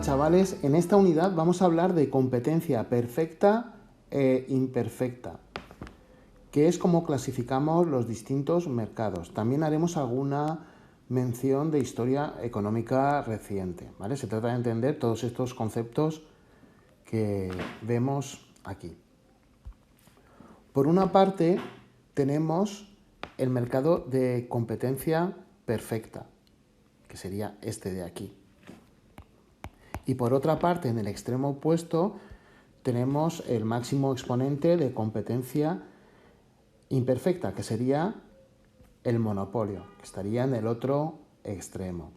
chavales, en esta unidad vamos a hablar de competencia perfecta e imperfecta, que es como clasificamos los distintos mercados. También haremos alguna mención de historia económica reciente, ¿vale? Se trata de entender todos estos conceptos que vemos aquí. Por una parte, tenemos el mercado de competencia perfecta, que sería este de aquí. Y por otra parte, en el extremo opuesto, tenemos el máximo exponente de competencia imperfecta, que sería el monopolio, que estaría en el otro extremo.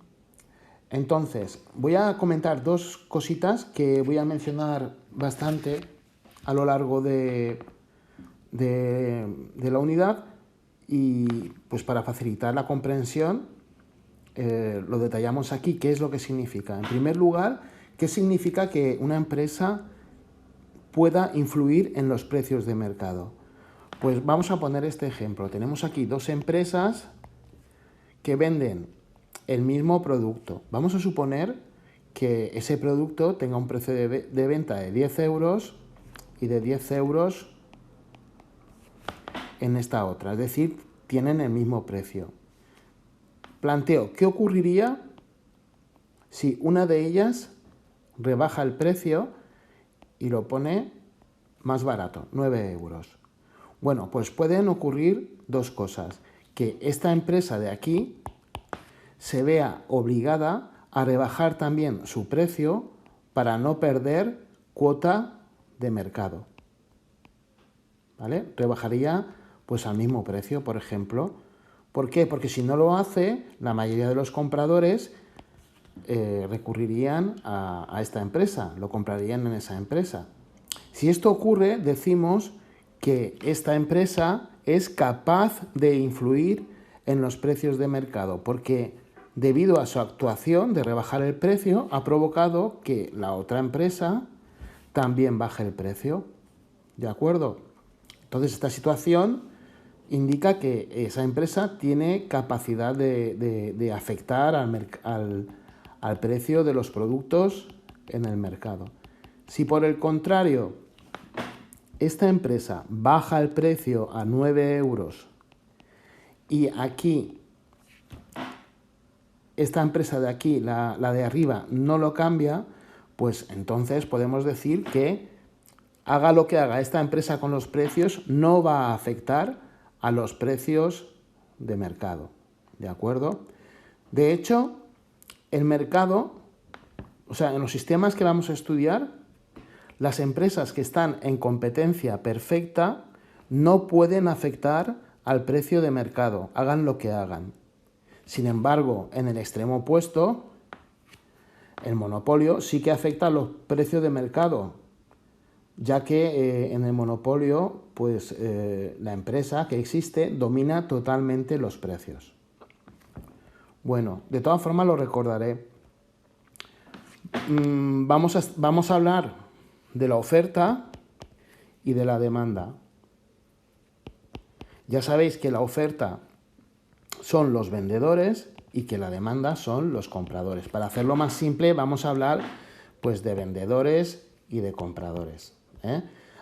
Entonces, voy a comentar dos cositas que voy a mencionar bastante a lo largo de la unidad y pues para facilitar la comprensión lo detallamos aquí, qué es lo que significa. En primer lugar, qué significa que una empresa pueda influir en los precios de mercado. Pues vamos a poner este ejemplo. Tenemos aquí dos empresas que venden el mismo producto. Vamos a suponer que ese producto tenga un precio de venta de 10 euros y de 10 euros en esta otra. Es decir, tienen el mismo precio. Planteo, ¿qué ocurriría si una de ellas rebaja el precio y lo pone más barato, 9 euros? Bueno, pues pueden ocurrir dos cosas. Que esta empresa de aquí se vea obligada a rebajar también su precio para no perder cuota de mercado. ¿Vale? Rebajaría pues al mismo precio, por ejemplo. ¿Por qué? Porque si no lo hace, la mayoría de los compradores recurrirían a esta empresa, lo comprarían en esa empresa. Si esto ocurre, decimos que esta empresa es capaz de influir en los precios de mercado, porque debido a su actuación de rebajar el precio, ha provocado que la otra empresa también baje el precio. ¿De acuerdo? Entonces, esta situación indica que esa empresa tiene capacidad de afectar al precio de los productos en el mercado. Si por el contrario, esta empresa baja el precio a 9 euros y aquí, esta empresa de aquí, la de arriba, no lo cambia, pues entonces podemos decir que haga lo que haga esta empresa con los precios, no va a afectar a los precios de mercado. ¿De acuerdo? De hecho, el mercado, o sea, en los sistemas que vamos a estudiar, las empresas que están en competencia perfecta no pueden afectar al precio de mercado, hagan lo que hagan. Sin embargo, en el extremo opuesto, el monopolio sí que afecta a los precios de mercado, ya que en el monopolio, pues la empresa que existe domina totalmente los precios. Bueno, de todas formas lo recordaré. Vamos a hablar de la oferta y de la demanda. Ya sabéis que la oferta son los vendedores y que la demanda son los compradores. Para hacerlo más simple, vamos a hablar pues de vendedores y de compradores.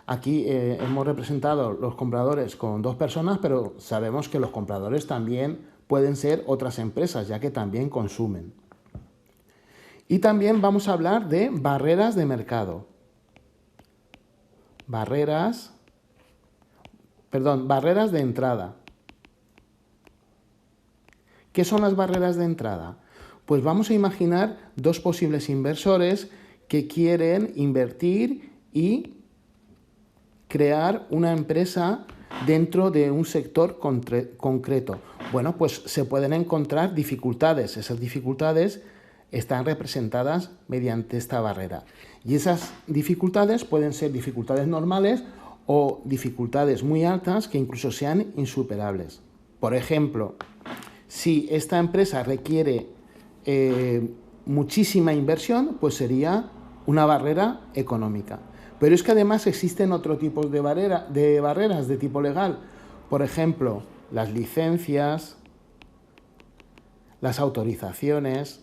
Aquí hemos representado los compradores con dos personas, pero sabemos que los compradores también pueden ser otras empresas, ya que también consumen. Y también vamos a hablar de barreras de mercado. Barreras de entrada. ¿Qué son las barreras de entrada? Pues vamos a imaginar dos posibles inversores que quieren invertir y crear una empresa dentro de un sector concreto. Bueno, pues se pueden encontrar dificultades. Esas dificultades están representadas mediante esta barrera. Y esas dificultades pueden ser dificultades normales o dificultades muy altas que incluso sean insuperables. Por ejemplo, si esta empresa requiere muchísima inversión, pues sería una barrera económica. Pero es que además existen otro tipo de barreras de tipo legal. Por ejemplo, las licencias, las autorizaciones.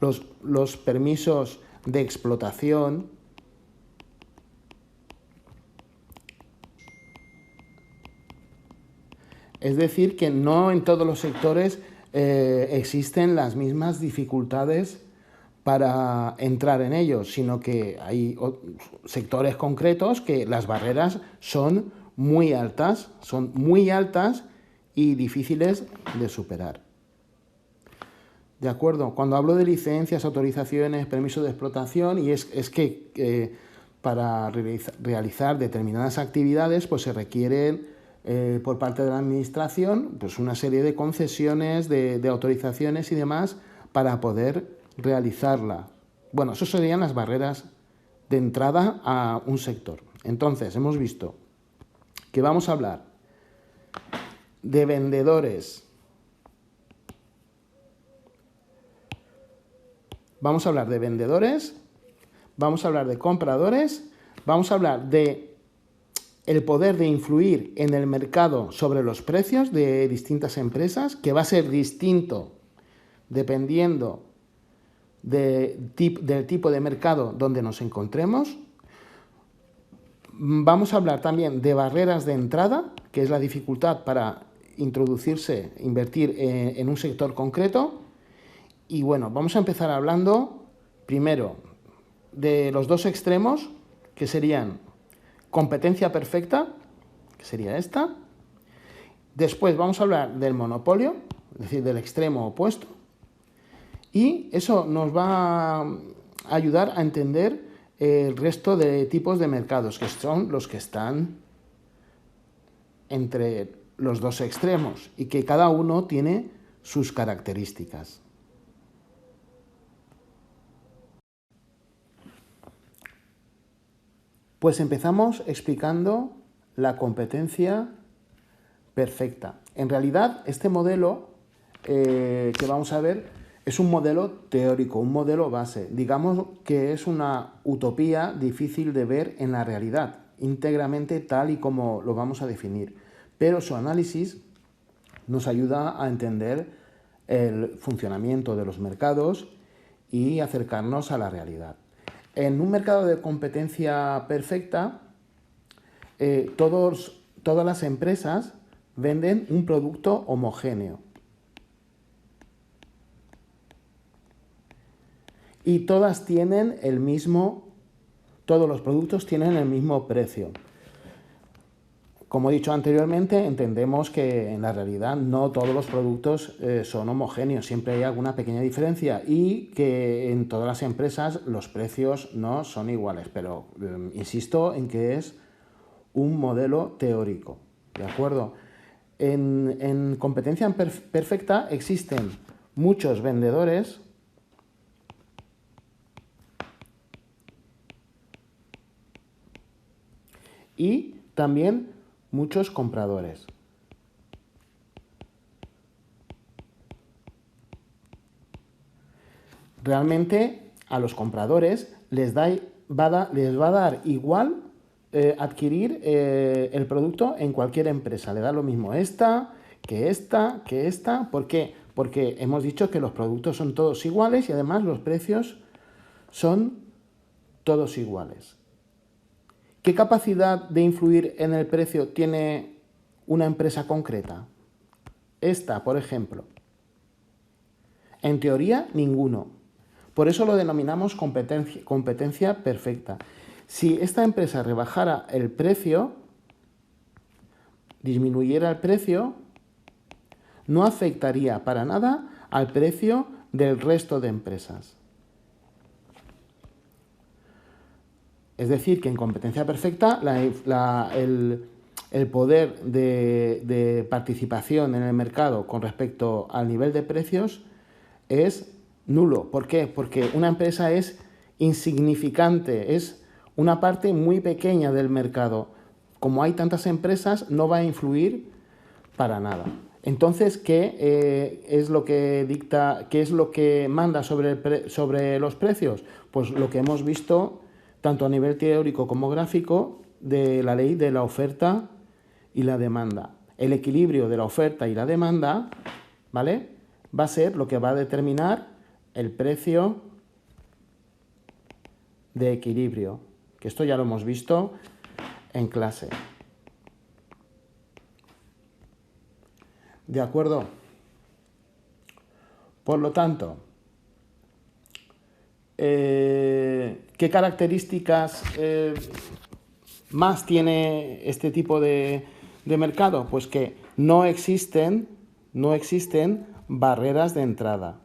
los permisos de explotación, es decir, que no en todos los sectores existen las mismas dificultades para entrar en ellos, sino que hay sectores concretos que las barreras son muy altas y difíciles de superar. ¿De acuerdo? Cuando hablo de licencias, autorizaciones, permisos de explotación, y es que para realizar determinadas actividades pues se requieren por parte de la administración pues una serie de concesiones, de autorizaciones y demás para poder realizarla. Bueno, eso serían las barreras de entrada a un sector. Entonces, hemos visto que vamos a hablar de vendedores, vamos a hablar de compradores, vamos a hablar de el poder de influir en el mercado sobre los precios de distintas empresas, que va a ser distinto dependiendo del tipo de mercado donde nos encontremos. Vamos a hablar también de barreras de entrada, que es la dificultad para introducirse, invertir en un sector concreto. Y bueno, vamos a empezar hablando primero de los dos extremos, que serían competencia perfecta, que sería esta. Después vamos a hablar del monopolio, es decir, del extremo opuesto. Y eso nos va a ayudar a entender el resto de tipos de mercados, que son los que están entre los dos extremos y que cada uno tiene sus características. Pues empezamos explicando la competencia perfecta. En realidad, este modelo que vamos a ver es un modelo teórico, un modelo base. Digamos que es una utopía difícil de ver en la realidad, íntegramente tal y como lo vamos a definir. Pero su análisis nos ayuda a entender el funcionamiento de los mercados y acercarnos a la realidad. En un mercado de competencia perfecta, todas las empresas venden un producto homogéneo. Y todos los productos tienen el mismo precio. Como he dicho anteriormente, entendemos que en la realidad no todos los productos son homogéneos, siempre hay alguna pequeña diferencia y que en todas las empresas los precios no son iguales, pero insisto en que es un modelo teórico, ¿de acuerdo? En competencia perfecta existen muchos vendedores y también muchos compradores. Realmente a los compradores les va a dar igual adquirir el producto en cualquier empresa. Le da lo mismo esta. ¿Por qué? Porque hemos dicho que los productos son todos iguales y además los precios son todos iguales. ¿Qué capacidad de influir en el precio tiene una empresa concreta? Esta, por ejemplo. En teoría, ninguno. Por eso lo denominamos competencia perfecta. Si esta empresa rebajara el precio, disminuyera el precio, no afectaría para nada al precio del resto de empresas. Es decir, que en competencia perfecta el poder de participación en el mercado con respecto al nivel de precios es nulo. ¿Por qué? Porque una empresa es insignificante, es una parte muy pequeña del mercado. Como hay tantas empresas, no va a influir para nada. Entonces, ¿qué es lo que dicta, qué es lo que manda sobre los precios? Pues lo que hemos visto tanto a nivel teórico como gráfico de la ley de la oferta y la demanda. El equilibrio de la oferta y la demanda, ¿vale?, va a ser lo que va a determinar el precio de equilibrio, que esto ya lo hemos visto en clase. ¿De acuerdo? Por lo tanto, ¿qué características más tiene este tipo de mercado? Pues que no existen barreras de entrada.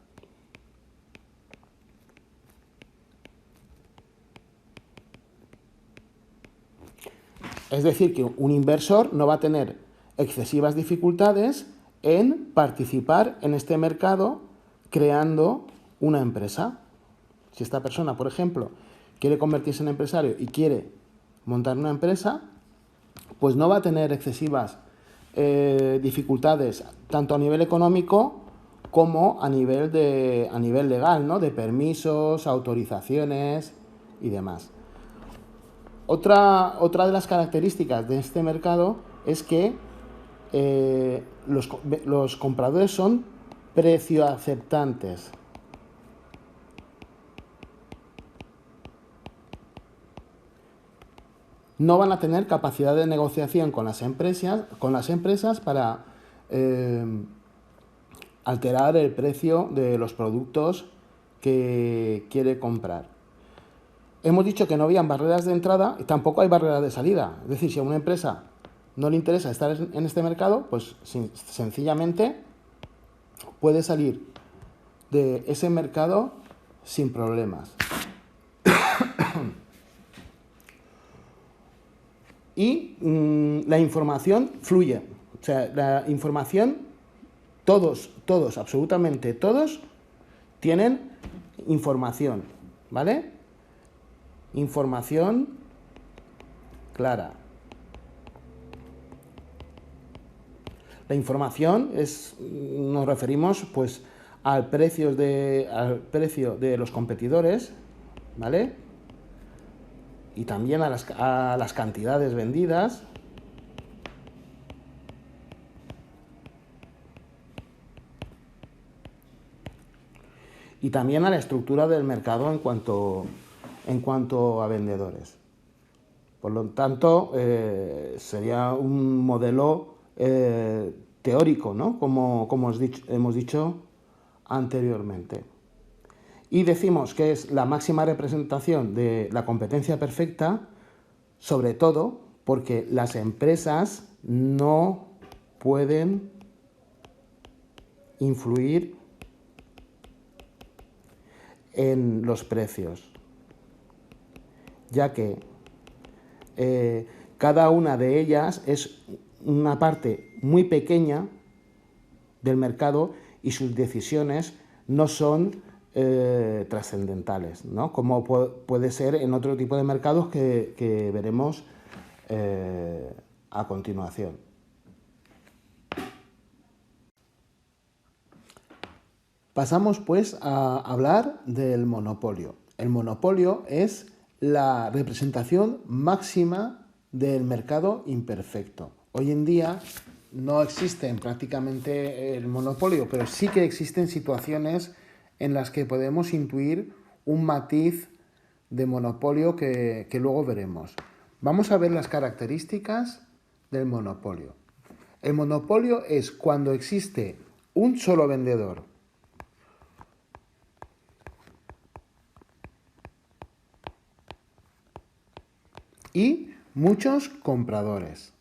Es decir, que un inversor no va a tener excesivas dificultades en participar en este mercado creando una empresa. Si esta persona, por ejemplo, quiere convertirse en empresario y quiere montar una empresa, pues no va a tener excesivas dificultades tanto a nivel económico como a nivel legal, ¿no? De permisos, autorizaciones y demás. Otra de las características de este mercado es que los compradores son precio aceptantes. No van a tener capacidad de negociación con las empresas para alterar el precio de los productos que quiere comprar. Hemos dicho que no habían barreras de entrada y tampoco hay barreras de salida. Es decir, si a una empresa no le interesa estar en este mercado, pues sencillamente puede salir de ese mercado sin problemas. Y la información fluye. O sea, la información, todos, absolutamente todos, tienen información, ¿vale? Información clara. La información nos referimos pues al precio de los competidores, ¿vale? Y también a las cantidades vendidas. Y también a la estructura del mercado en cuanto a vendedores. Por lo tanto, sería un modelo teórico, ¿no? Como hemos dicho anteriormente. Y decimos que es la máxima representación de la competencia perfecta, sobre todo porque las empresas no pueden influir en los precios, ya que cada una de ellas es una parte muy pequeña del mercado y sus decisiones no son trascendentales, ¿no? Como puede ser en otro tipo de mercados que veremos a continuación. Pasamos pues a hablar del monopolio. El monopolio es la representación máxima del mercado imperfecto. Hoy en día no existe prácticamente el monopolio, pero sí que existen situaciones en las que podemos intuir un matiz de monopolio que luego veremos. Vamos a ver las características del monopolio. El monopolio es cuando existe un solo vendedor y muchos compradores.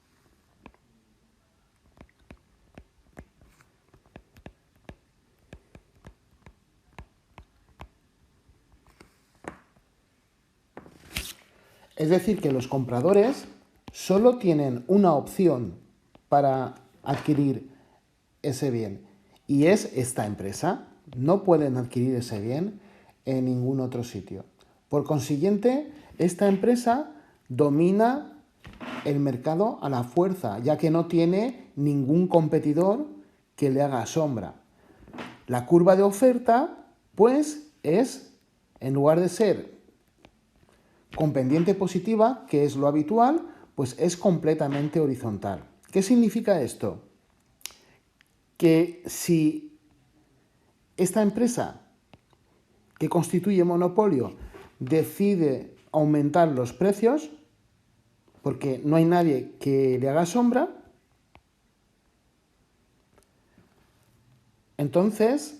Es decir, que los compradores solo tienen una opción para adquirir ese bien y es esta empresa. No pueden adquirir ese bien en ningún otro sitio. Por consiguiente, esta empresa domina el mercado a la fuerza, ya que no tiene ningún competidor que le haga sombra. La curva de oferta, pues, en lugar de ser con pendiente positiva, que es lo habitual, pues es completamente horizontal. ¿Qué significa esto? Que si esta empresa que constituye monopolio decide aumentar los precios porque no hay nadie que le haga sombra, entonces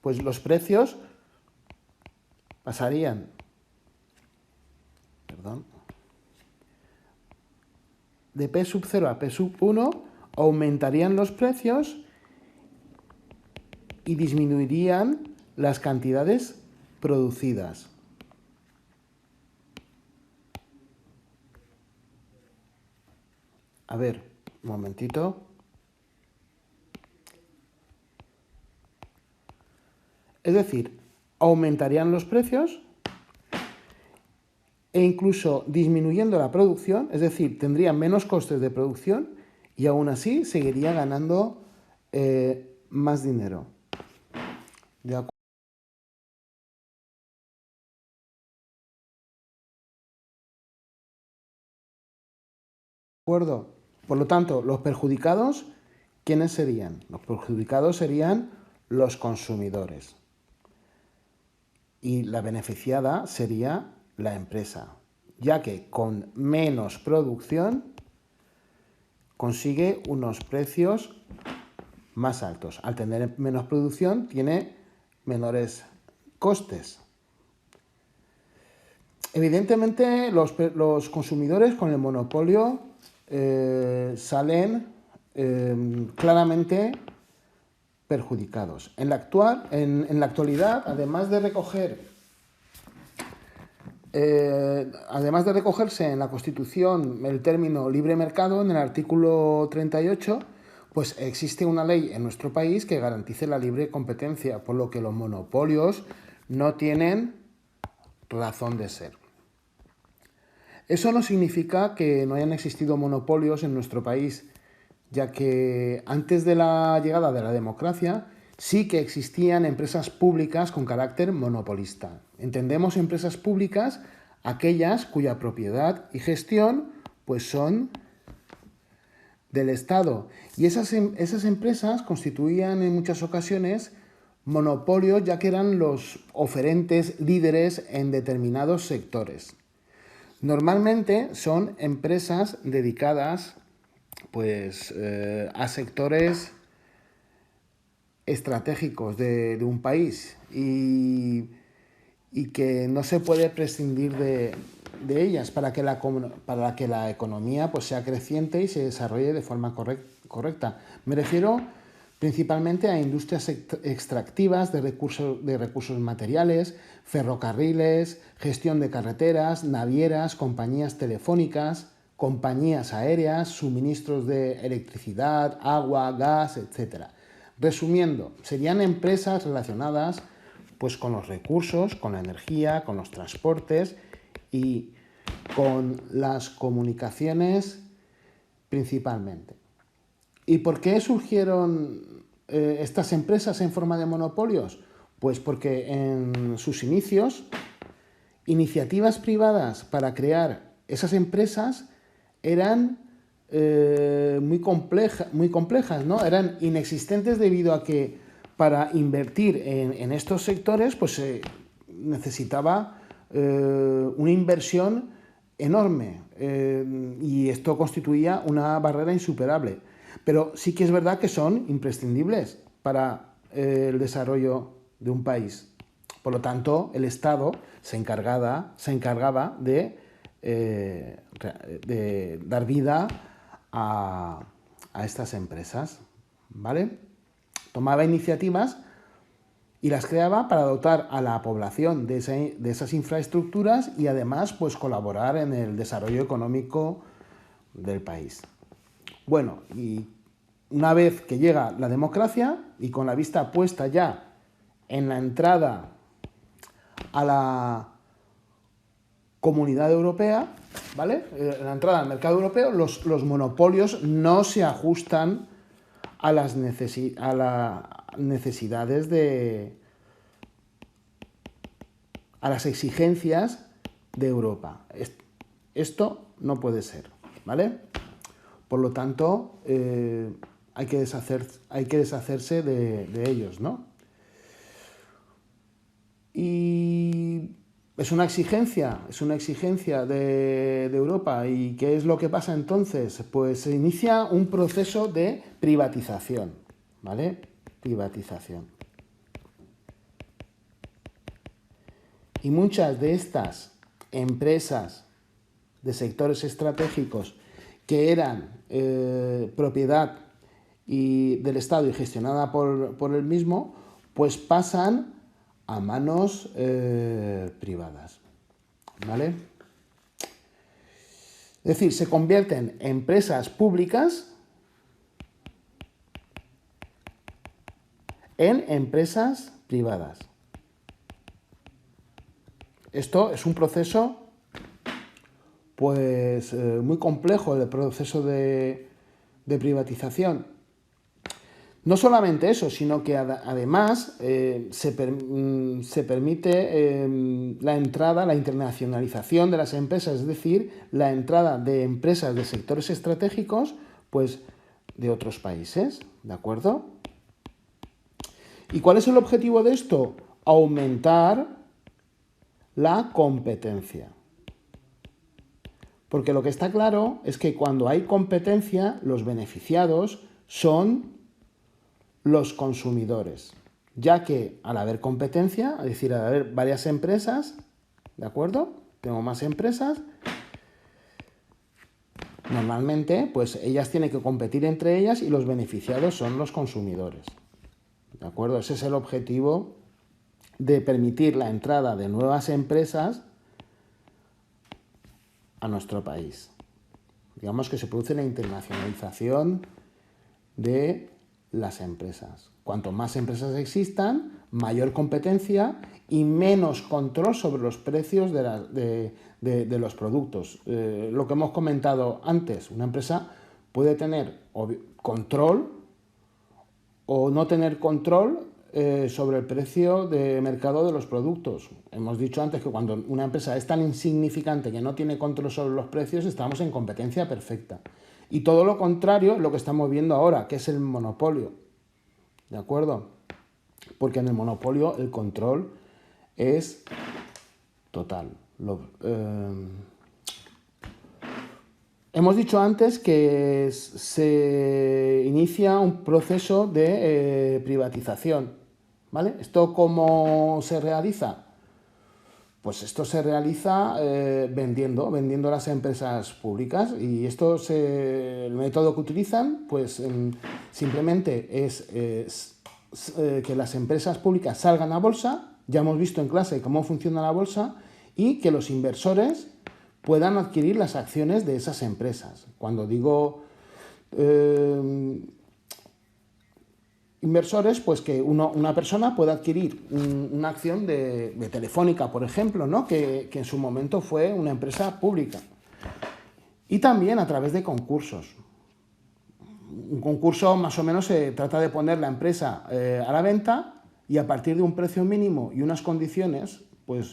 pues los precios pasarían, de P sub 0 a P sub 1, aumentarían los precios y disminuirían las cantidades producidas. A ver, un momentito. Es decir, aumentarían los precios e incluso disminuyendo la producción, es decir, tendrían menos costes de producción y aún así seguiría ganando más dinero. ¿De acuerdo? Por lo tanto, los perjudicados, ¿quiénes serían? Los perjudicados serían los consumidores. Y la beneficiada sería la empresa, ya que con menos producción consigue unos precios más altos. Al tener menos producción tiene menores costes. Evidentemente los consumidores con el monopolio salen claramente perjudicados. En la actualidad, además de recogerse en la Constitución el término libre mercado, en el artículo 38, pues existe una ley en nuestro país que garantice la libre competencia, por lo que los monopolios no tienen razón de ser. Eso no significa que no hayan existido monopolios en nuestro país, ya que antes de la llegada de la democracia sí que existían empresas públicas con carácter monopolista. Entendemos empresas públicas aquellas cuya propiedad y gestión pues son del Estado. Y esas empresas constituían en muchas ocasiones monopolios, ya que eran los oferentes líderes en determinados sectores. Normalmente son empresas dedicadas pues, a sectores estratégicos de un país y que no se puede prescindir de ellas para que la economía pues, sea creciente y se desarrolle de forma correcta. Me refiero principalmente a industrias extractivas de recursos materiales, ferrocarriles, gestión de carreteras, navieras, compañías telefónicas, compañías aéreas, suministros de electricidad, agua, gas, etc. Resumiendo, serían empresas relacionadas pues, con los recursos, con la energía, con los transportes y con las comunicaciones principalmente. ¿Y por qué surgieron estas empresas en forma de monopolios? Pues porque en sus inicios, iniciativas privadas para crear esas empresas eran muy complejas, ¿no? Eran inexistentes debido a que para invertir en estos sectores pues se necesitaba una inversión enorme y esto constituía una barrera insuperable. Pero sí que es verdad que son imprescindibles para el desarrollo de un país. Por lo tanto, el Estado se encargaba de dar vida a estas empresas, ¿vale? Tomaba iniciativas y las creaba para dotar a la población de esas infraestructuras y además pues, colaborar en el desarrollo económico del país. Bueno, y una vez que llega la democracia y con la vista puesta ya en la entrada a la Comunidad Europea, ¿vale? En la entrada al mercado europeo, los monopolios no se ajustan a las necesidades a las exigencias de Europa. Esto no puede ser, ¿vale? Por lo tanto, hay que deshacerse de ellos, ¿no? Y es una exigencia de Europa. ¿Y qué es lo que pasa entonces? Pues se inicia un proceso de privatización, ¿vale? Privatización. Y muchas de estas empresas de sectores estratégicos que eran propiedad del Estado y gestionada por el mismo, pues pasan a manos privadas, ¿vale? Es decir, se convierten en empresas públicas en empresas privadas. Esto es un proceso pues muy complejo, el proceso de privatización. No solamente eso, sino que además se permite la entrada, la internacionalización de las empresas, es decir, la entrada de empresas de sectores estratégicos, pues de otros países, ¿de acuerdo? ¿Y cuál es el objetivo de esto? Aumentar la competencia. Porque lo que está claro es que cuando hay competencia, los beneficiados son los consumidores, ya que al haber competencia, es decir, al haber varias empresas, ¿de acuerdo? Tengo más empresas, normalmente, pues ellas tienen que competir entre ellas y los beneficiados son los consumidores, ¿de acuerdo? Ese es el objetivo de permitir la entrada de nuevas empresas a nuestro país. Digamos que se produce la internacionalización de las empresas. Cuanto más empresas existan, mayor competencia y menos control sobre los precios de los productos. Lo que hemos comentado antes, una empresa puede tener control o no tener control sobre el precio de mercado de los productos. Hemos dicho antes que cuando una empresa es tan insignificante que no tiene control sobre los precios, estamos en competencia perfecta. Y todo lo contrario es lo que estamos viendo ahora, que es el monopolio. ¿De acuerdo? Porque en el monopolio el control es total. Hemos dicho antes que se inicia un proceso de privatización, ¿vale? ¿Esto cómo se realiza? Pues esto se realiza vendiendo las empresas públicas y el método que utilizan pues simplemente es que las empresas públicas salgan a bolsa, ya hemos visto en clase cómo funciona la bolsa, y que los inversores puedan adquirir las acciones de esas empresas. Cuando digo inversores, pues que una persona pueda adquirir una acción de Telefónica, por ejemplo, ¿no? que en su momento fue una empresa pública. Y también a través de concursos. Un concurso más o menos se trata de poner la empresa a la venta y a partir de un precio mínimo y unas condiciones, pues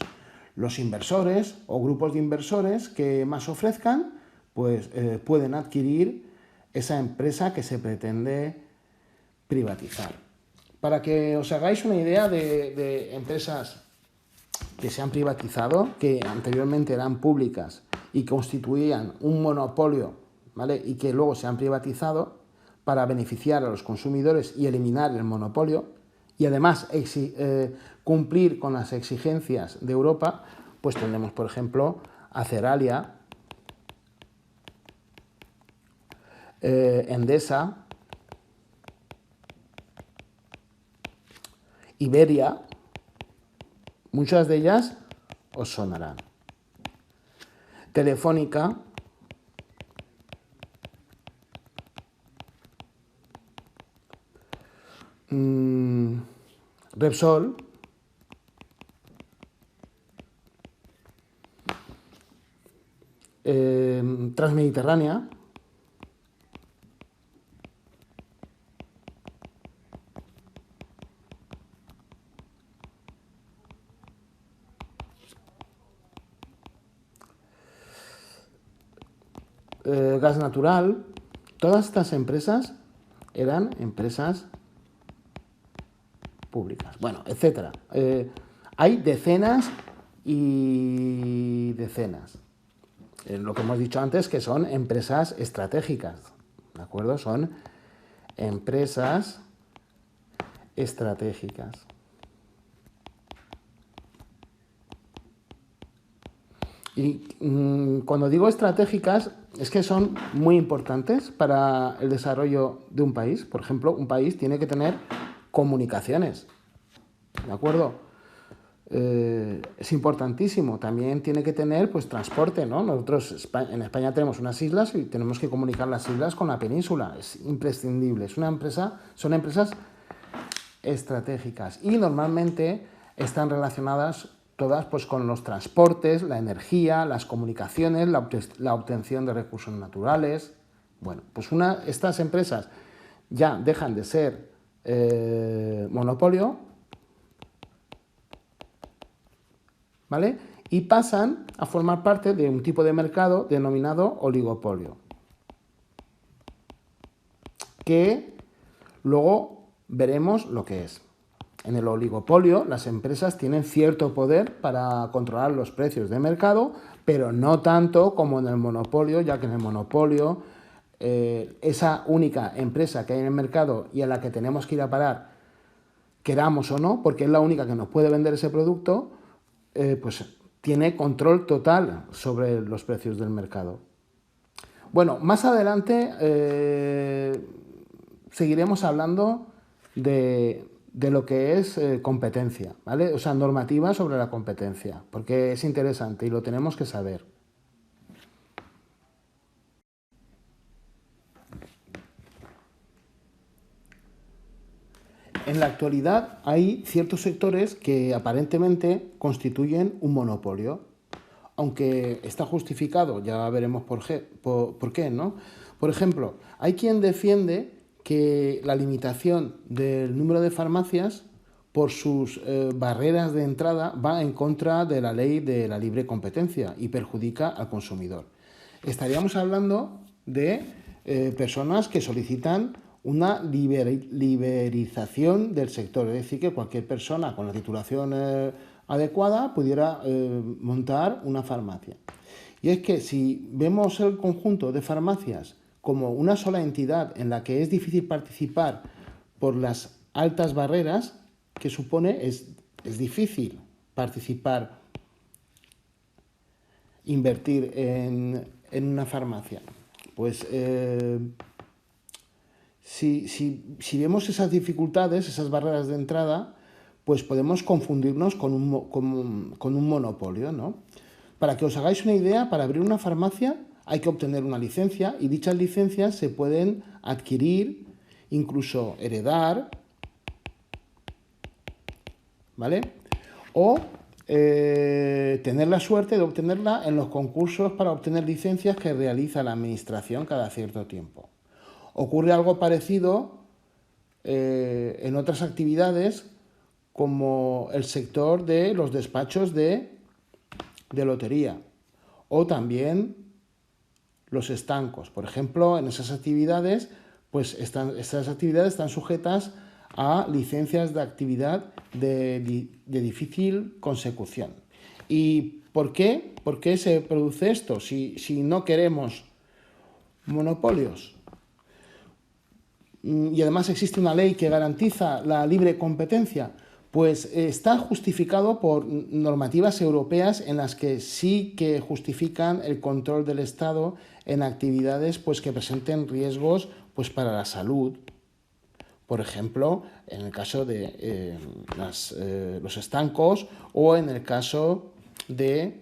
los inversores o grupos de inversores que más ofrezcan, pues pueden adquirir esa empresa que se pretende privatizar. Para que os hagáis una idea de empresas que se han privatizado, que anteriormente eran públicas y constituían un monopolio, ¿vale? Y que luego se han privatizado para beneficiar a los consumidores y eliminar el monopolio y además cumplir con las exigencias de Europa, pues tenemos, por ejemplo, Aceralia, Endesa, Iberia, muchas de ellas os sonarán. Telefónica, Repsol, Transmediterránea, Gas Natural. Todas estas empresas eran empresas públicas, bueno, etcétera. hay decenas y decenas. Lo que hemos dicho antes, que son empresas estratégicas, ¿de acuerdo? Son empresas estratégicas. Y cuando digo estratégicas, es que son muy importantes para el desarrollo de un país. Por ejemplo, un país tiene que tener comunicaciones, ¿de acuerdo? Es importantísimo. También tiene que tener pues transporte, ¿no? Nosotros en España tenemos unas islas y tenemos que comunicar las islas con la península. Es imprescindible. Son empresas estratégicas y normalmente están relacionadas todas pues con los transportes, la energía, las comunicaciones, la obtención de recursos naturales. Bueno, pues estas empresas ya dejan de ser monopolio, ¿vale? Y pasan a formar parte de un tipo de mercado denominado oligopolio, que luego veremos lo que es. En el oligopolio, las empresas tienen cierto poder para controlar los precios de mercado, pero no tanto como en el monopolio, ya que en el monopolio esa única empresa que hay en el mercado y a la que tenemos que ir a parar, queramos o no, porque es la única que nos puede vender ese producto, pues tiene control total sobre los precios del mercado. Bueno, más adelante seguiremos hablando de lo que es competencia, ¿vale? O sea, normativa sobre la competencia, porque es interesante y lo tenemos que saber. En la actualidad hay ciertos sectores que aparentemente constituyen un monopolio, aunque está justificado, ya veremos por qué, ¿no? Por ejemplo, hay quien defiende que la limitación del número de farmacias por sus barreras de entrada va en contra de la ley de la libre competencia y perjudica al consumidor. Estaríamos hablando de personas que solicitan una liberización del sector, es decir, que cualquier persona con la titulación adecuada pudiera montar una farmacia. Y es que si vemos el conjunto de farmacias como una sola entidad en la que es difícil participar por las altas barreras que supone, es difícil participar, invertir en una farmacia. Pues si vemos esas dificultades, esas barreras de entrada, pues podemos confundirnos con un monopolio, ¿no? Para que os hagáis una idea, para abrir una farmacia hay que obtener una licencia y dichas licencias se pueden adquirir, incluso heredar, ¿vale? O tener la suerte de obtenerla en los concursos para obtener licencias que realiza la administración cada cierto tiempo. Ocurre algo parecido en otras actividades como el sector de los despachos de lotería o también los estancos. Por ejemplo, en esas actividades, pues estas actividades están sujetas a licencias de actividad de difícil consecución. ¿Y por qué? ¿Por qué se produce esto si no queremos monopolios? Y además existe una ley que garantiza la libre competencia, pues está justificado por normativas europeas en las que sí que justifican el control del Estado en actividades pues, que presenten riesgos pues, para la salud. Por ejemplo, en el caso de los estancos o en el caso de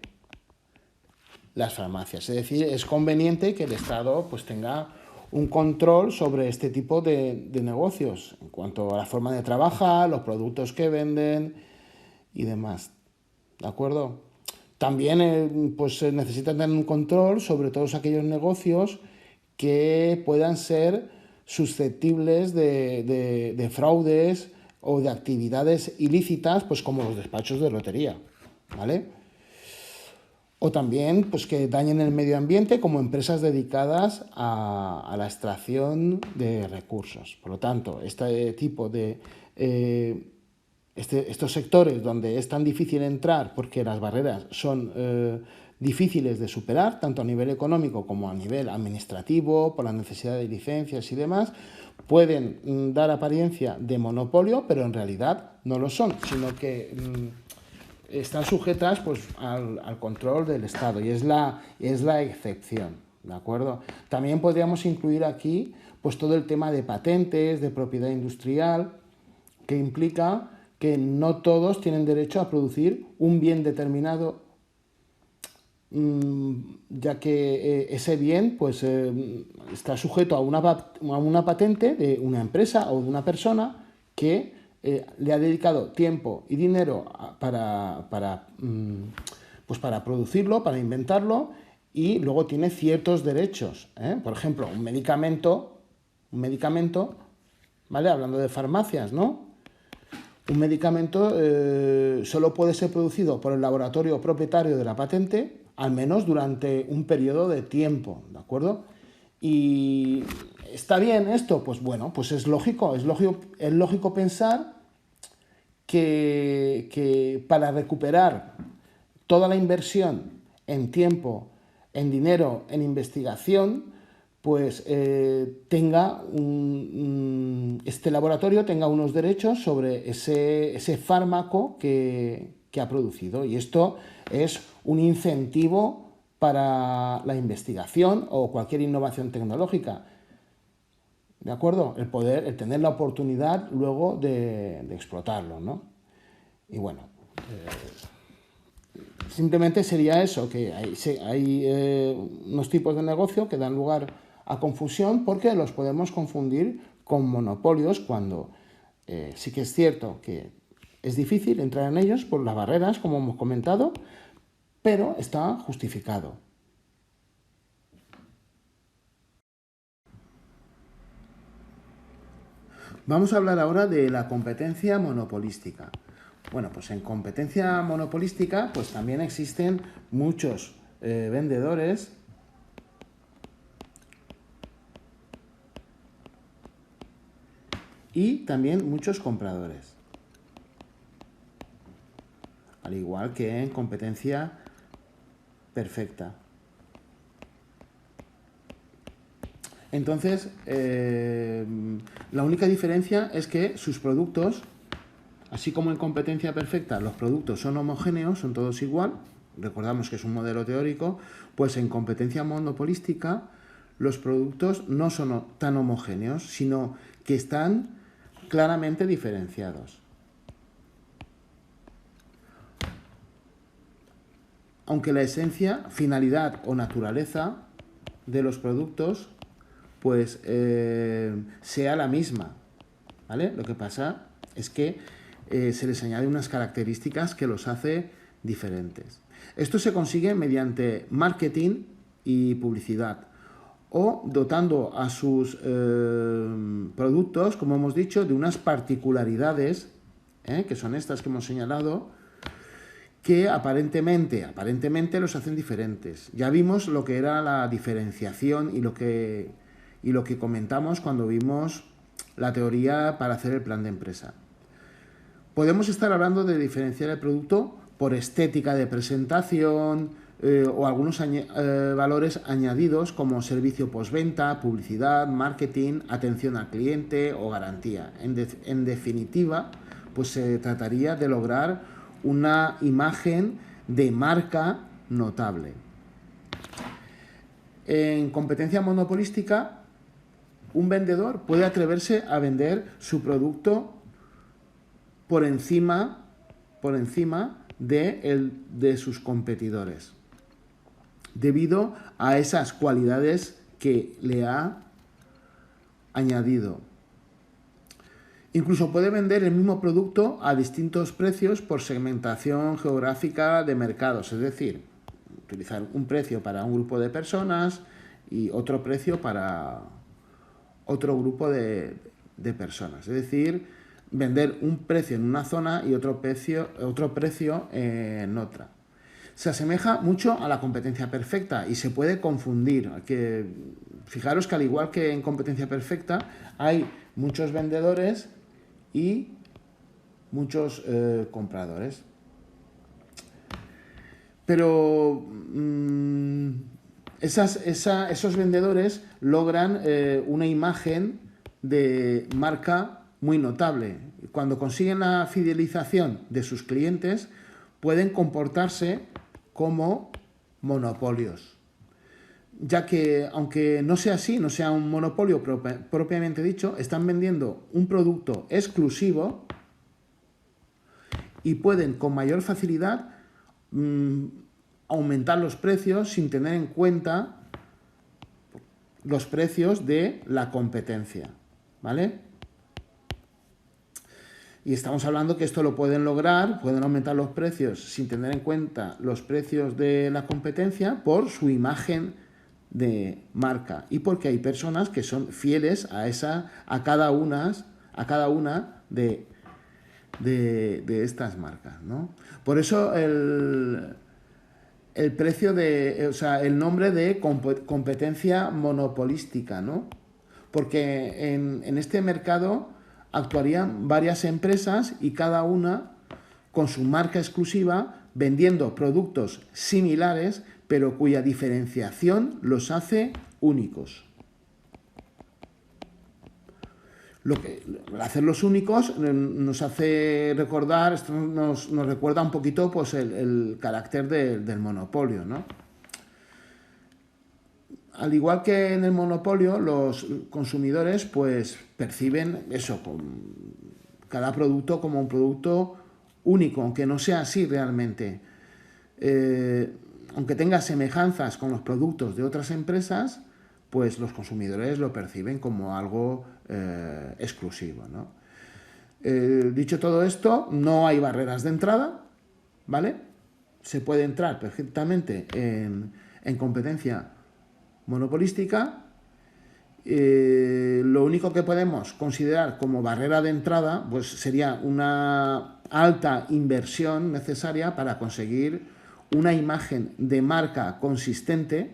las farmacias. Es decir, es conveniente que el Estado pues, tenga un control sobre este tipo de negocios en cuanto a la forma de trabajar, los productos que venden y demás. ¿De acuerdo? También pues, se necesita tener un control sobre todos aquellos negocios que puedan ser susceptibles de fraudes o de actividades ilícitas, pues como los despachos de lotería, ¿vale? O también pues, que dañen el medio ambiente como empresas dedicadas a la extracción de recursos. Por lo tanto, este tipo de estos sectores donde es tan difícil entrar porque las barreras son difíciles de superar, tanto a nivel económico como a nivel administrativo, por la necesidad de licencias y demás, pueden dar apariencia de monopolio, pero en realidad no lo son, sino que están sujetas pues, al control del Estado y es la excepción, ¿de acuerdo? También podríamos incluir aquí pues, todo el tema de patentes, de propiedad industrial, que implica que no todos tienen derecho a producir un bien determinado, ya que ese bien pues, está sujeto a una patente de una empresa o de una persona que le ha dedicado tiempo y dinero para producirlo, para inventarlo, y luego tiene ciertos derechos. Por ejemplo, un medicamento, ¿vale? Hablando de farmacias, ¿no? Un medicamento solo puede ser producido por el laboratorio propietario de la patente, al menos durante un periodo de tiempo, ¿de acuerdo? Y ¿está bien esto? Pues bueno, pues es lógico pensar que para recuperar toda la inversión en tiempo, en dinero, en investigación, pues este laboratorio tenga unos derechos sobre ese fármaco que ha producido. Y esto es un incentivo para la investigación o cualquier innovación tecnológica. ¿De acuerdo? El tener la oportunidad luego de explotarlo, ¿no? Y bueno, simplemente sería eso, que hay unos tipos de negocio que dan lugar a confusión porque los podemos confundir con monopolios cuando sí que es cierto que es difícil entrar en ellos por las barreras, como hemos comentado, pero está justificado. Vamos a hablar ahora de la competencia monopolística. Bueno, pues en competencia monopolística pues también existen muchos vendedores y también muchos compradores. Al igual que en competencia perfecta. Entonces, la única diferencia es que sus productos, así como en competencia perfecta los productos son homogéneos, son todos igual, recordamos que es un modelo teórico, pues en competencia monopolística los productos no son tan homogéneos, sino que están claramente diferenciados. Aunque la esencia, finalidad o naturaleza de los productos pues sea la misma, ¿vale? Lo que pasa es que se les añade unas características que los hace diferentes. Esto se consigue mediante marketing y publicidad o dotando a sus productos, como hemos dicho, de unas particularidades, que son estas que hemos señalado, que aparentemente los hacen diferentes. Ya vimos lo que era la diferenciación y lo que comentamos cuando vimos la teoría para hacer el plan de empresa. Podemos estar hablando de diferenciar el producto por estética de presentación o algunos valores añadidos como servicio postventa, publicidad, marketing, atención al cliente o garantía. En definitiva, pues se trataría de lograr una imagen de marca notable. En competencia monopolística, un vendedor puede atreverse a vender su producto por encima de sus competidores, debido a esas cualidades que le ha añadido. Incluso puede vender el mismo producto a distintos precios por segmentación geográfica de mercados, es decir, utilizar un precio para un grupo de personas y otro precio para otro grupo de personas. Es decir, vender un precio en una zona y otro precio en otra. Se asemeja mucho a la competencia perfecta y se puede confundir. Fijaros que al igual que en competencia perfecta hay muchos vendedores y muchos compradores. Pero esos vendedores logran una imagen de marca muy notable. Cuando consiguen la fidelización de sus clientes, pueden comportarse como monopolios, ya que aunque no sea así, no sea un monopolio propiamente dicho, están vendiendo un producto exclusivo y pueden con mayor facilidad aumentar los precios sin tener en cuenta los precios de la competencia, ¿vale? Y estamos hablando que esto lo pueden lograr, pueden aumentar los precios sin tener en cuenta los precios de la competencia por su imagen de marca y porque hay personas que son fieles a cada una de estas marcas, ¿no? Por eso el precio el nombre de competencia monopolística, ¿no? Porque en este mercado actuarían varias empresas y cada una con su marca exclusiva vendiendo productos similares pero cuya diferenciación los hace únicos. Al hacerlos únicos nos hace recordar, esto nos recuerda un poquito pues, el carácter del monopolio, ¿no? Al igual que en el monopolio, los consumidores pues perciben eso, cada producto como un producto único, aunque no sea así realmente. Aunque tenga semejanzas con los productos de otras empresas, pues los consumidores lo perciben como algo exclusivo, ¿no? Dicho todo esto, no hay barreras de entrada, ¿vale? Se puede entrar perfectamente en competencia monopolística. Lo único que podemos considerar como barrera de entrada pues sería una alta inversión necesaria para conseguir una imagen de marca consistente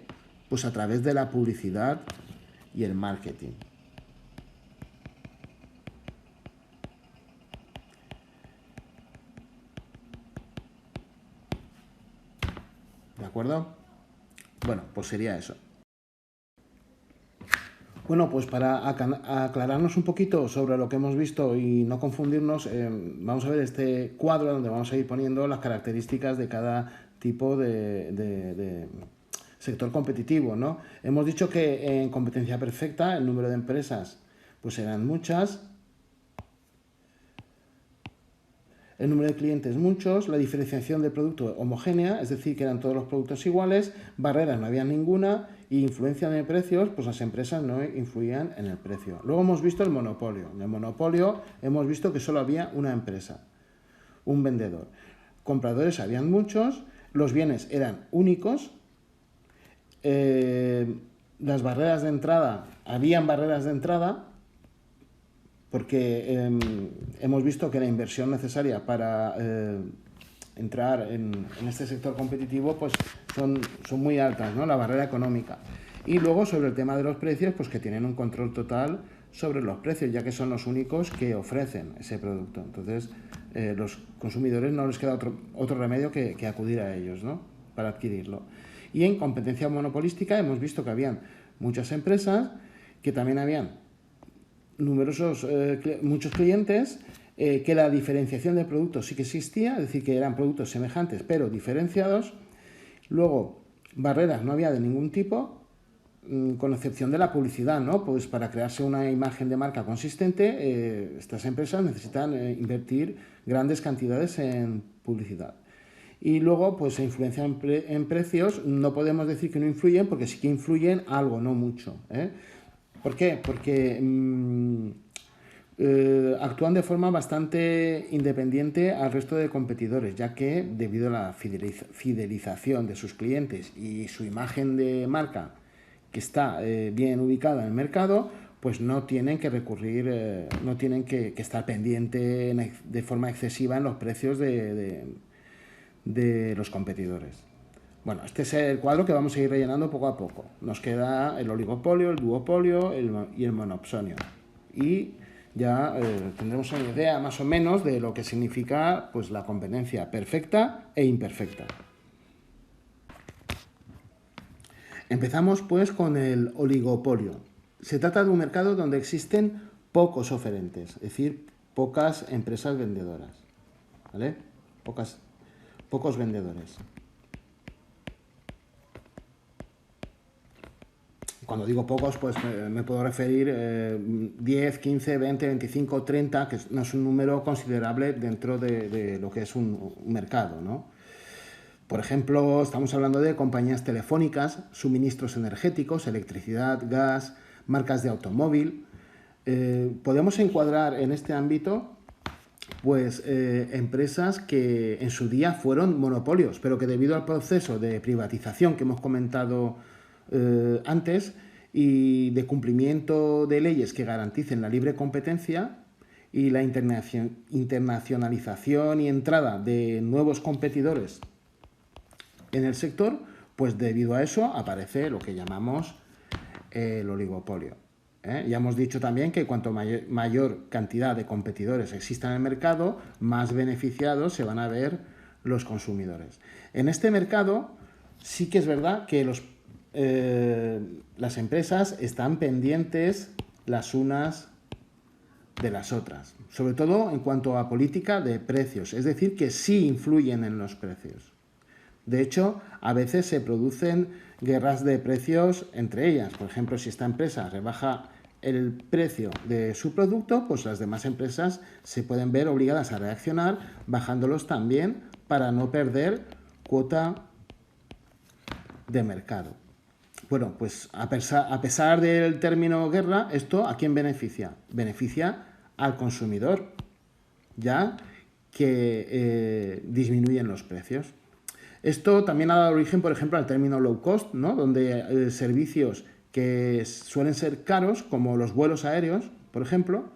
pues a través de la publicidad y el marketing. ¿De acuerdo? Bueno, pues sería eso. Bueno, pues para aclararnos un poquito sobre lo que hemos visto y no confundirnos, vamos a ver este cuadro donde vamos a ir poniendo las características de cada tipo de sector competitivo, ¿no? Hemos dicho que en competencia perfecta el número de empresas pues eran muchas, el número de clientes muchos, la diferenciación del producto homogénea, es decir, que eran todos los productos iguales, barreras no había ninguna y influencia en el precio, pues las empresas no influían en el precio. Luego hemos visto el monopolio. En el monopolio hemos visto que solo había una empresa, un vendedor. Compradores habían muchos, los bienes eran únicos, las barreras de entrada, habían barreras de entrada, porque hemos visto que la inversión necesaria para entrar en este sector competitivo pues son muy altas, ¿no? La barrera económica. Y luego sobre el tema de los precios, pues que tienen un control total sobre los precios, ya que son los únicos que ofrecen ese producto. Entonces, los consumidores no les queda otro remedio que acudir a ellos, ¿no? Para adquirirlo. Y en competencia monopolística hemos visto que habían muchas empresas, que también habían muchos clientes, que la diferenciación de productos sí que existía, es decir, que eran productos semejantes pero diferenciados. Luego, barreras no había de ningún tipo, con excepción de la publicidad, ¿no? Pues para crearse una imagen de marca consistente, estas empresas necesitan invertir grandes cantidades en publicidad. Y luego, pues se influencia en precios, no podemos decir que no influyen, porque sí que influyen algo, no mucho, ¿eh? ¿Por qué? Porque actúan de forma bastante independiente al resto de competidores, ya que debido a la fidelización de sus clientes y su imagen de marca que está bien ubicada en el mercado, pues no tienen que recurrir, no tienen que estar pendiente de forma excesiva en los precios de los competidores. Bueno, este es el cuadro que vamos a ir rellenando poco a poco. Nos queda el oligopolio, el duopolio y el monopsonio. Y ya tendremos una idea más o menos de lo que significa pues, la competencia perfecta e imperfecta. Empezamos pues con el oligopolio. Se trata de un mercado donde existen pocos oferentes, es decir, pocas empresas vendedoras, ¿vale? Pocos vendedores. Cuando digo pocos, pues me puedo referir 10, 15, 20, 25, 30, que no es un número considerable dentro de lo que es un mercado, ¿no? Por ejemplo, estamos hablando de compañías telefónicas, suministros energéticos, electricidad, gas, marcas de automóvil. Podemos encuadrar en este ámbito pues empresas que en su día fueron monopolios, pero que debido al proceso de privatización que hemos comentado antes y de cumplimiento de leyes que garanticen la libre competencia y la internacionalización y entrada de nuevos competidores en el sector, pues debido a eso aparece lo que llamamos el oligopolio. Ya hemos dicho también que cuanto mayor cantidad de competidores exista en el mercado, más beneficiados se van a ver los consumidores. En este mercado sí que es verdad que las empresas están pendientes las unas de las otras, sobre todo en cuanto a política de precios, es decir, que sí influyen en los precios. De hecho, a veces se producen guerras de precios entre ellas. Por ejemplo, si esta empresa rebaja el precio de su producto, pues las demás empresas se pueden ver obligadas a reaccionar bajándolos también para no perder cuota de mercado. Bueno, pues a pesar del término guerra, ¿esto a quién beneficia? Beneficia al consumidor, ya que disminuyen los precios. Esto también ha dado origen, por ejemplo, al término low cost, ¿no? Donde servicios que suelen ser caros, como los vuelos aéreos, por ejemplo,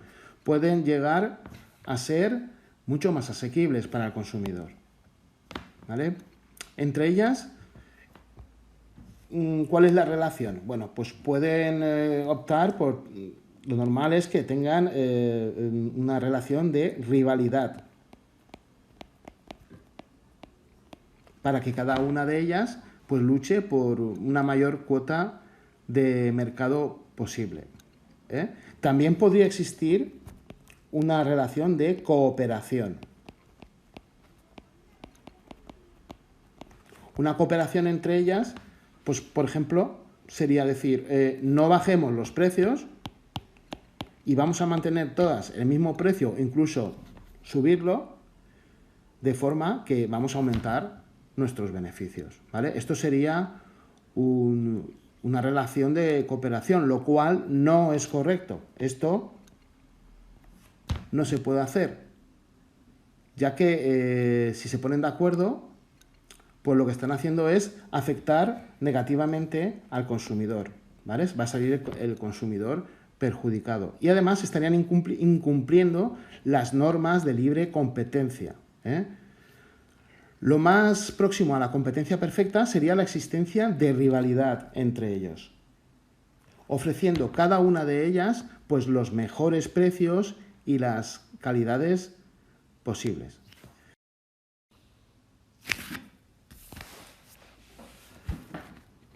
pueden llegar a ser mucho más asequibles para el consumidor, ¿vale? Entre ellas, ¿cuál es la relación? Bueno, pues pueden optar por... Lo normal es que tengan una relación de rivalidad, para que cada una de ellas pues luche por una mayor cuota de mercado posible. También podría existir una relación de cooperación. Una cooperación entre ellas, pues por ejemplo, sería decir, no bajemos los precios y vamos a mantener todas el mismo precio, incluso subirlo, de forma que vamos a aumentar nuestros beneficios, ¿vale? Esto sería una relación de cooperación, lo cual no es correcto. Esto no se puede hacer, ya que si se ponen de acuerdo, pues lo que están haciendo es afectar negativamente al consumidor, ¿vale? Va a salir el consumidor perjudicado. Y además estarían incumpliendo las normas de libre competencia, Lo más próximo a la competencia perfecta sería la existencia de rivalidad entre ellos, ofreciendo cada una de ellas pues los mejores precios y las calidades posibles.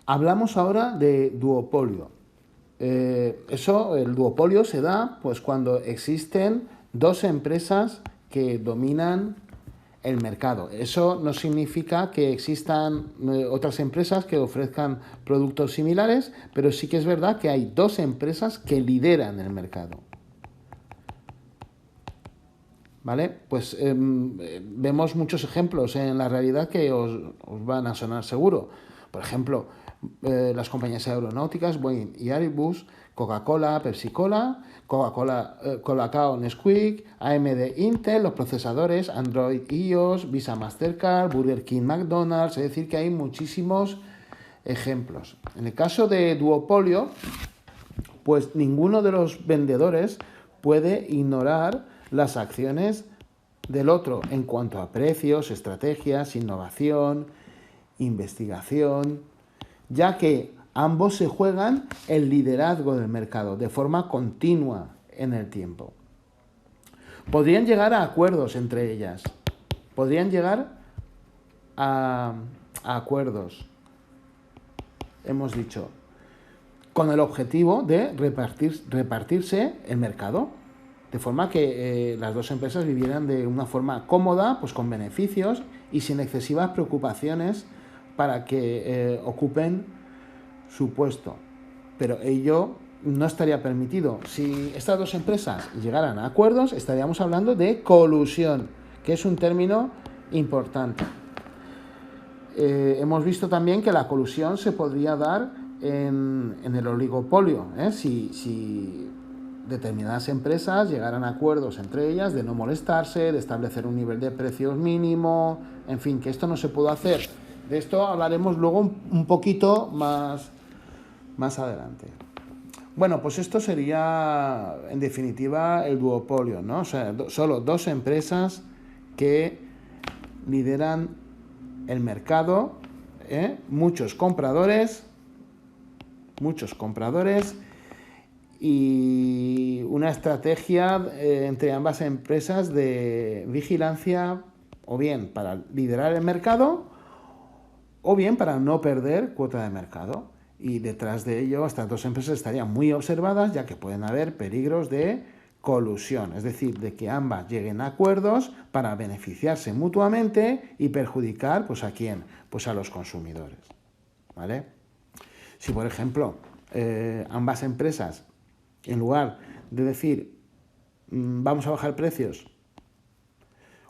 Hablamos ahora de duopolio. El duopolio se da pues cuando existen dos empresas que dominan el mercado. Eso no significa que existan otras empresas que ofrezcan productos similares, pero sí que es verdad que hay dos empresas que lideran el mercado. ¿Vale? Pues vemos muchos ejemplos en la realidad que os van a sonar seguro. Por ejemplo, las compañías aeronáuticas, Boeing y Airbus, Coca-Cola, Pepsi-Cola, Colacao, Nesquik, AMD, Intel, los procesadores, Android, iOS, Visa, Mastercard, Burger King, McDonald's, es decir, que hay muchísimos ejemplos. En el caso de duopolio, pues ninguno de los vendedores puede ignorar las acciones del otro en cuanto a precios, estrategias, innovación, investigación, ya que ambos se juegan el liderazgo del mercado de forma continua en el tiempo. Podrían llegar a acuerdos entre ellas. Podrían llegar a acuerdos, hemos dicho, con el objetivo de repartirse el mercado, de forma que las dos empresas vivieran de una forma cómoda, pues con beneficios y sin excesivas preocupaciones para que ocupen su puesto. Pero ello no estaría permitido. Si estas dos empresas llegaran a acuerdos, estaríamos hablando de colusión, que es un término importante. Hemos visto también que la colusión se podría dar en el oligopolio, si determinadas empresas llegaran a acuerdos entre ellas de no molestarse, de establecer un nivel de precios mínimo, en fin, que esto no se puede hacer. De esto hablaremos luego un poquito más adelante. Bueno, pues esto sería, en definitiva, el duopolio, ¿no? O sea, solo dos empresas que lideran el mercado, muchos compradores y una estrategia entre ambas empresas de vigilancia, o bien para liderar el mercado, o bien para no perder cuota de mercado. Y detrás de ello, estas dos empresas estarían muy observadas, ya que pueden haber peligros de colusión, es decir, de que ambas lleguen a acuerdos para beneficiarse mutuamente y perjudicar, pues, ¿a quién? Pues a los consumidores, ¿vale? Si, por ejemplo, ambas empresas, en lugar de decir vamos a bajar precios,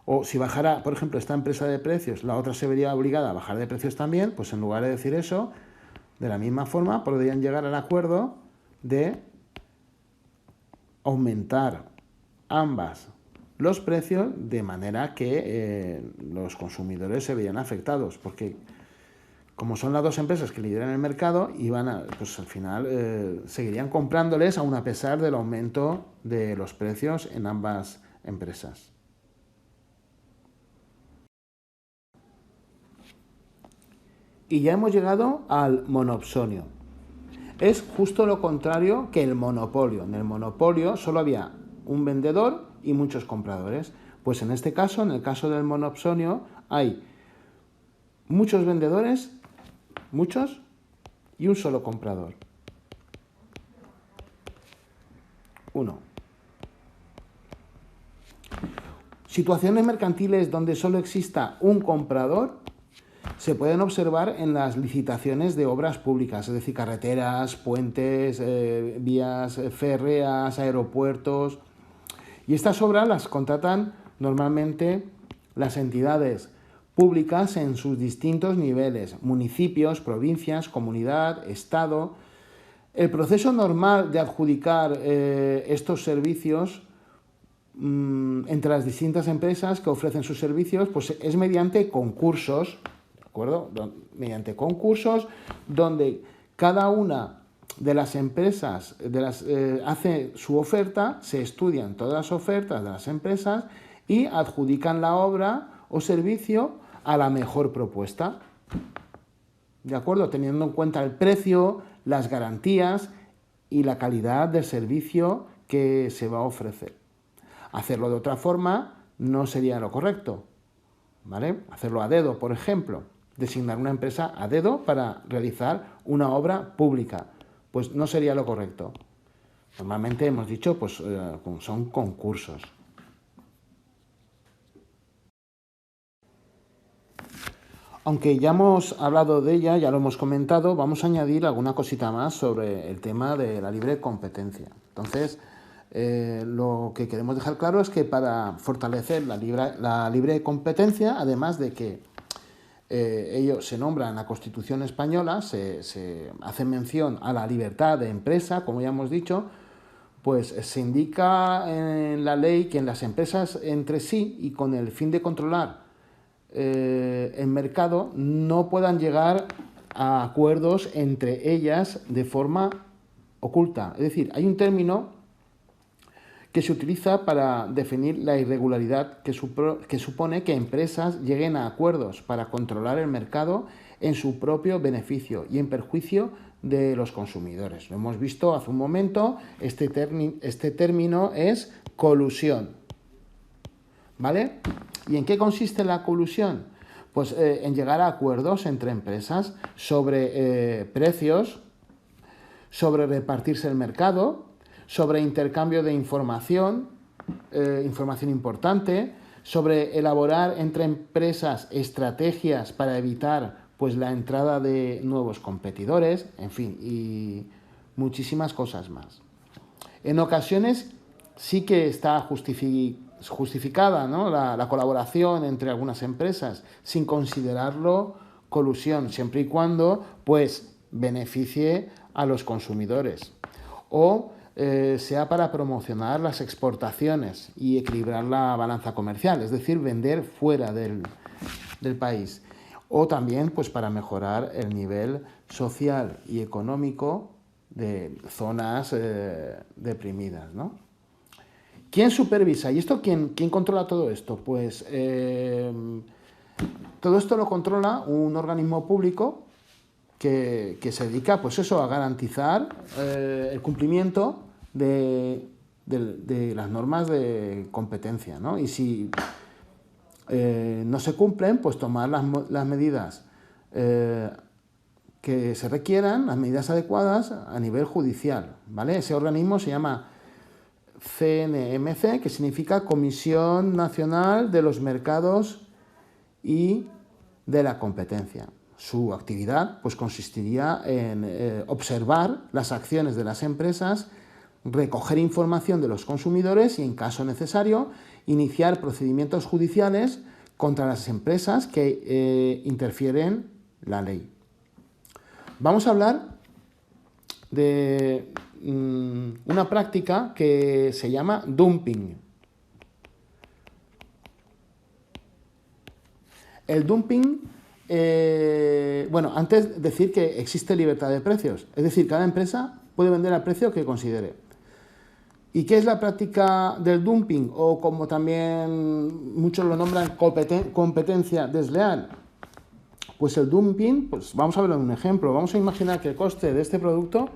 o si bajara, por ejemplo, esta empresa de precios, la otra se vería obligada a bajar de precios también, pues en lugar de decir eso, de la misma forma podrían llegar al acuerdo de aumentar ambas los precios de manera que los consumidores se vean afectados, porque como son las dos empresas que lideran el mercado, pues al final seguirían comprándoles aún a pesar del aumento de los precios en ambas empresas. Y ya hemos llegado al monopsonio. Es justo lo contrario que el monopolio. En el monopolio solo había un vendedor y muchos compradores. Pues en este caso, en el caso del monopsonio, hay muchos vendedores, muchos, y un solo comprador. Uno. Situaciones mercantiles donde solo exista un comprador se pueden observar en las licitaciones de obras públicas, es decir, carreteras, puentes, vías férreas, aeropuertos. Y estas obras las contratan normalmente las entidades públicas en sus distintos niveles, municipios, provincias, comunidad, estado. El proceso normal de adjudicar estos servicios entre las distintas empresas que ofrecen sus servicios, pues es mediante concursos, ¿de acuerdo? Mediante concursos donde cada una de las empresas hace su oferta, se estudian todas las ofertas de las empresas y adjudican la obra o servicio a la mejor propuesta, ¿de acuerdo? Teniendo en cuenta el precio, las garantías y la calidad del servicio que se va a ofrecer. Hacerlo de otra forma no sería lo correcto, ¿vale? Hacerlo a dedo, por ejemplo, designar una empresa a dedo para realizar una obra pública, pues no sería lo correcto. Normalmente hemos dicho, pues son concursos. Aunque ya hemos hablado de ella, ya lo hemos comentado, vamos a añadir alguna cosita más sobre el tema de la libre competencia. Entonces, lo que queremos dejar claro es que para fortalecer la libre competencia, además de que ello se nombra en la Constitución española, se hace mención a la libertad de empresa, como ya hemos dicho, pues se indica en la ley que en las empresas entre sí y con el fin de controlar el mercado no puedan llegar a acuerdos entre ellas de forma oculta. Es decir, hay un término que se utiliza para definir la irregularidad que supone que empresas lleguen a acuerdos para controlar el mercado en su propio beneficio y en perjuicio de los consumidores. Lo hemos visto hace un momento, este término es colusión. ¿vale? ¿Y en qué consiste la colusión? Pues en llegar a acuerdos entre empresas sobre precios, sobre repartirse el mercado, sobre intercambio de información, información importante, sobre elaborar entre empresas estrategias para evitar pues la entrada de nuevos competidores, en fin, y muchísimas cosas más. En ocasiones sí que está justificada, ¿no?, la colaboración entre algunas empresas sin considerarlo colusión, siempre y cuando pues beneficie a los consumidores o sea para promocionar las exportaciones y equilibrar la balanza comercial, es decir, vender fuera del país, o también pues para mejorar el nivel social y económico de zonas deprimidas, ¿no? ¿Quién supervisa? ¿Y esto quién controla todo esto? Pues todo esto lo controla un organismo público que se dedica, pues eso, a garantizar el cumplimiento de las normas de competencia, ¿no? Y si no se cumplen, pues tomar las medidas que se requieran, las medidas adecuadas a nivel judicial, ¿vale? Ese organismo se llama CNMC, que significa Comisión Nacional de los Mercados y de la Competencia. Su actividad pues consistiría en observar las acciones de las empresas, recoger información de los consumidores y, en caso necesario, iniciar procedimientos judiciales contra las empresas que interfieren la ley. Vamos a hablar de una práctica que se llama dumping. El dumping, bueno, antes decir que existe libertad de precios, es decir, cada empresa puede vender al precio que considere. ¿Y qué es la práctica del dumping? O como también muchos lo nombran, competencia desleal. Pues el dumping, pues vamos a verlo en un ejemplo. Vamos a imaginar que el coste de este producto,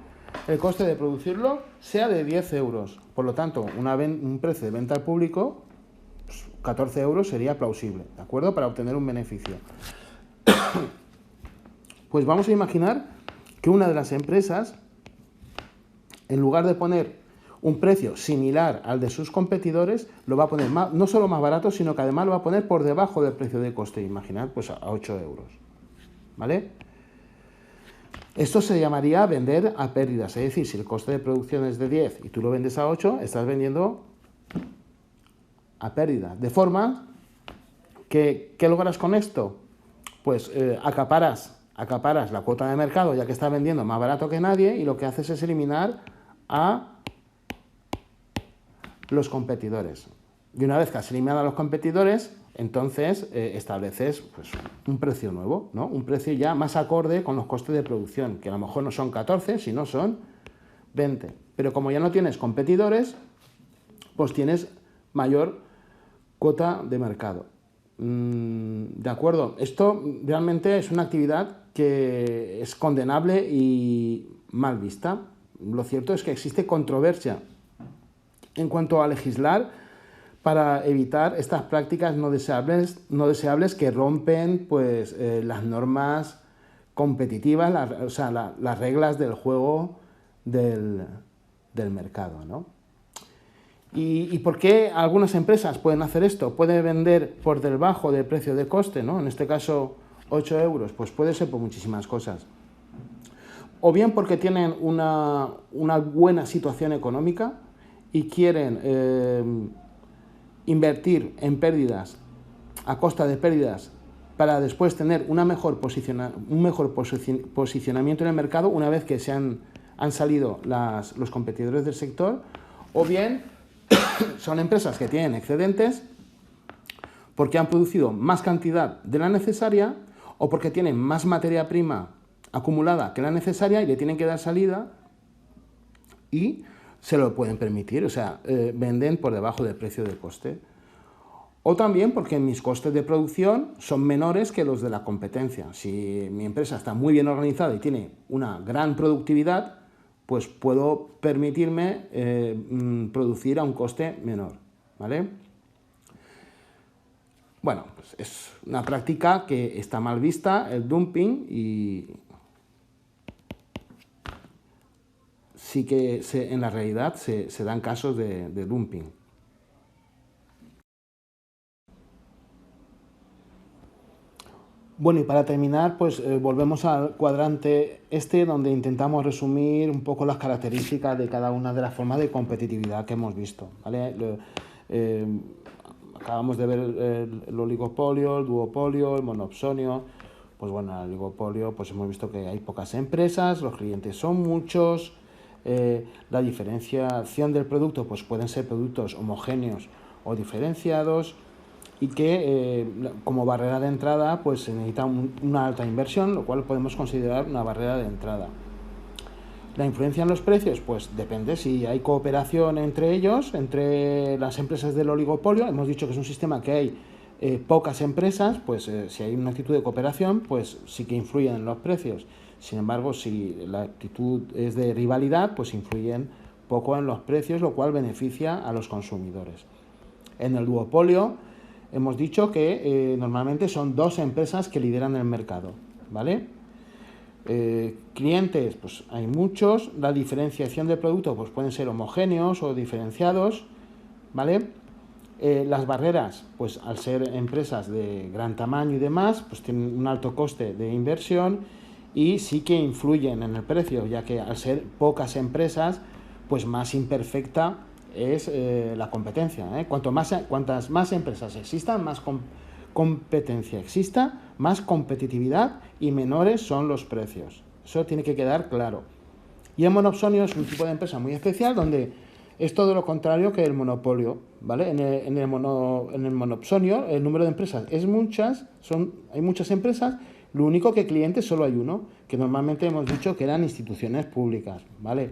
el coste de producirlo, sea de 10 euros. Por lo tanto, un precio de venta al público, pues 14 euros sería plausible, ¿de acuerdo? Para obtener un beneficio. Pues vamos a imaginar que una de las empresas, en lugar de poner un precio similar al de sus competidores, lo va a poner no solo más barato, sino que además lo va a poner por debajo del precio de coste. Imaginad, pues a 8 euros. ¿Vale? Esto se llamaría vender a pérdidas. Es decir, si el coste de producción es de 10 y tú lo vendes a 8, estás vendiendo a pérdida. De forma que, ¿qué logras con esto? Pues acaparas la cuota de mercado, ya que estás vendiendo más barato que nadie, y lo que haces es eliminar a los competidores. Y una vez que has eliminado a los competidores, entonces estableces pues, un precio nuevo, ¿no? Un precio ya más acorde con los costes de producción, que a lo mejor no son 14, sino son 20. Pero como ya no tienes competidores, pues tienes mayor cuota de mercado. ¿De acuerdo? Esto realmente es una actividad que es condenable y mal vista. Lo cierto es que existe controversia en cuanto a legislar para evitar estas prácticas no deseables que rompen pues, las normas competitivas, las reglas del juego del mercado, ¿no? ¿Y por qué algunas empresas pueden hacer esto? Pueden vender por debajo del precio de coste, ¿no? En este caso 8 euros, pues puede ser por muchísimas cosas. O bien porque tienen una buena situación económica y quieren invertir en pérdidas, a costa de pérdidas, para después tener un mejor posicionamiento en el mercado una vez que han salido los competidores del sector. O bien son empresas que tienen excedentes porque han producido más cantidad de la necesaria o porque tienen más materia prima acumulada que la necesaria y le tienen que dar salida y se lo pueden permitir, o sea, venden por debajo del precio de coste. O también porque mis costes de producción son menores que los de la competencia. Si mi empresa está muy bien organizada y tiene una gran productividad, pues puedo permitirme producir a un coste menor, ¿vale? Bueno, pues es una práctica que está mal vista, el dumping, y sí que en la realidad se dan casos de dumping. Bueno, y para terminar, pues volvemos al cuadrante este, donde intentamos resumir un poco las características de cada una de las formas de competitividad que hemos visto, ¿vale? Eh, Acabamos de ver el oligopolio, el duopolio, el monopsonio. Pues bueno, el oligopolio, pues hemos visto que hay pocas empresas, los clientes son muchos, la diferenciación del producto, pues pueden ser productos homogéneos o diferenciados, y que como barrera de entrada pues se necesita una alta inversión, lo cual podemos considerar una barrera de entrada. La influencia en los precios, pues depende si hay cooperación entre ellos, entre las empresas del oligopolio. Hemos dicho que es un sistema que hay pocas empresas, pues si hay una actitud de cooperación, pues sí que influyen en los precios. Sin embargo, si la actitud es de rivalidad, pues influyen poco en los precios, lo cual beneficia a los consumidores. En el duopolio hemos dicho que normalmente son dos empresas que lideran el mercado, ¿vale? Clientes, pues hay muchos. La diferenciación de productos, pues pueden ser homogéneos o diferenciados, ¿vale? Las barreras, pues al ser empresas de gran tamaño y demás, pues tienen un alto coste de inversión y sí que influyen en el precio, ya que al ser pocas empresas, pues más imperfecta es la competencia. Cuantas más empresas existan, más competencia exista, más competitividad y menores son los precios. Eso tiene que quedar claro. Y el monopsonio es un tipo de empresa muy especial donde es todo lo contrario que el monopolio, ¿vale? En el monopsonio el número de empresas es hay muchas empresas, lo único que clientes solo hay uno, que normalmente hemos dicho que eran instituciones públicas, ¿vale?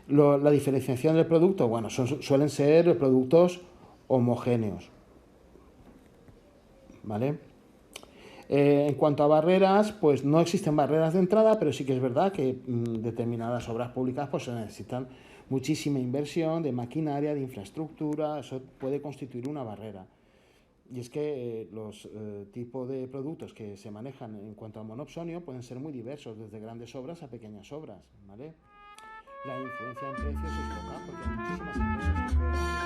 La diferenciación del producto, bueno, suelen ser productos homogéneos, ¿vale? En cuanto a barreras, pues no existen barreras de entrada, pero sí que es verdad que determinadas obras públicas pues se necesitan muchísima inversión de maquinaria, de infraestructura, eso puede constituir una barrera. Y es que los tipos de productos que se manejan en cuanto a monopsonio pueden ser muy diversos, desde grandes obras a pequeñas obras, ¿vale? La influencia en precios es poca porque hay muchísimas empresas que